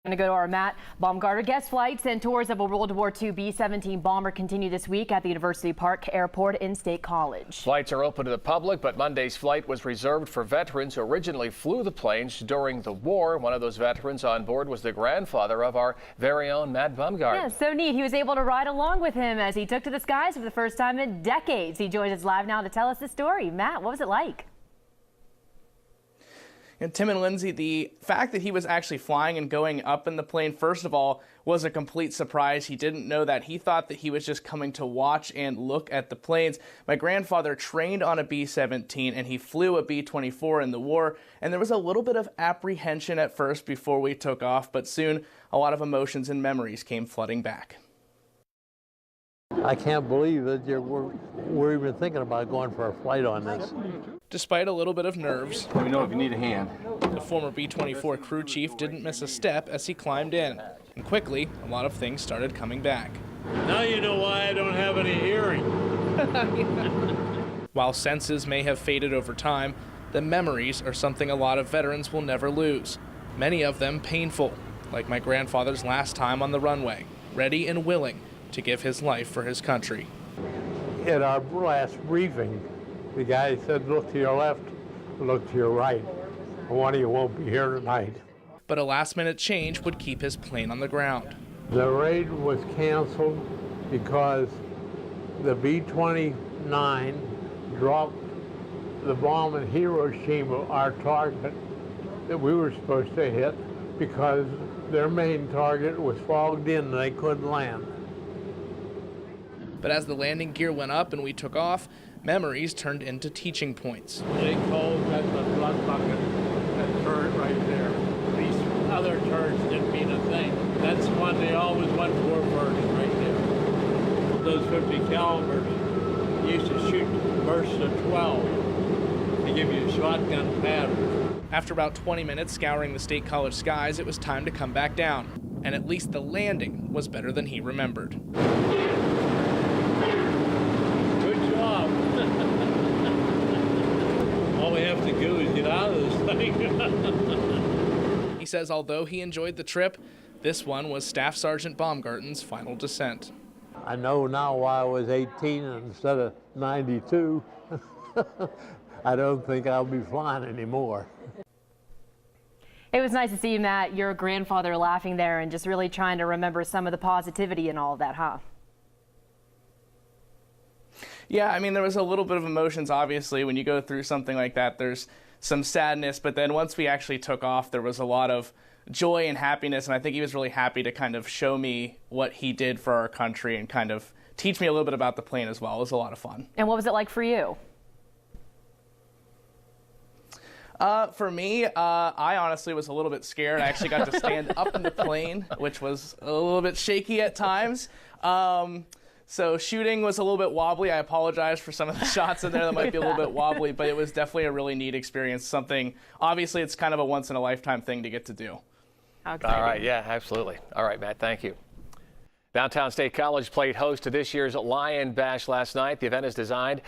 Going to go to our Matt Baumgartner. Guest flights and tours of a World War II B-17 bomber continue this week at the University Park Airport in State College. Flights are open to the public, but Monday's flight was reserved for veterans who originally flew the planes during the war. One of those veterans on board was the grandfather of our very own Matt Baumgartner. Yeah, so neat. He was able to ride along with him as he took to the skies for the first time in decades. He joins us live now to tell us the story. Matt, what was it like? And Tim and Lindsay, the fact that he was actually flying and going up in the plane, first of all, was a complete surprise. He didn't know that. He thought that he was just coming to watch and look at the planes. My grandfather trained on a B-17 and he flew a B-24 in the war. And there was a little bit of apprehension at first before we took off, but soon a lot of emotions and memories came flooding back. I can't believe that we're even thinking about going for a flight on this. Despite a little bit of nerves, let me know if you need a hand. The former B-24 crew chief didn't miss a step as he climbed in. And quickly, a lot of things started coming back. Now you know why I don't have any hearing. While senses may have faded over time, the memories are something a lot of veterans will never lose. Many of them painful, like my grandfather's last time on the runway, ready and willing to give his life for his country. At our last briefing, the guy said, look to your left, look to your right. One of you won't be here tonight. But a last-minute change would keep his plane on the ground. The raid was canceled because the B-29 dropped the bomb in Hiroshima, our target that we were supposed to hit, because their main target was fogged in and they couldn't land. But as the landing gear went up and we took off, memories turned into teaching points. They called that the blood bucket, that turret right there. These other turrets didn't mean a thing. That's the one they always went for first, right there. Those 50 calibers used to shoot bursts of 12 to give you a shotgun pattern. After about 20 minutes scouring the State College skies, it was time to come back down. And at least the landing was better than he remembered. All we have to do is get out of this thing. He says although he enjoyed the trip, this one was Staff Sergeant Baumgartner's final descent. I know now why I was 18 instead of 92. I don't think I'll be flying anymore. It was nice to see, Matt, your grandfather laughing there and just really trying to remember some of the positivity and all of that, huh? Yeah, I mean, there was a little bit of emotions, obviously. When you go through something like that, there's some sadness, but then once we actually took off, there was a lot of joy and happiness, and I think he was really happy to kind of show me what he did for our country and kind of teach me a little bit about the plane as well. It was a lot of fun. And what was it like for you? For me, I honestly was a little bit scared. I actually got to stand up in the plane, which was a little bit shaky at times. So shooting was a little bit wobbly. I apologize for some of the shots in there that might be a little bit wobbly, but it was definitely a really neat experience. Something, obviously, it's kind of a once-in-a-lifetime thing to get to do. All right, yeah, absolutely. All right, Matt, thank you. Downtown State College played host to this year's Lion Bash last night. The event is designed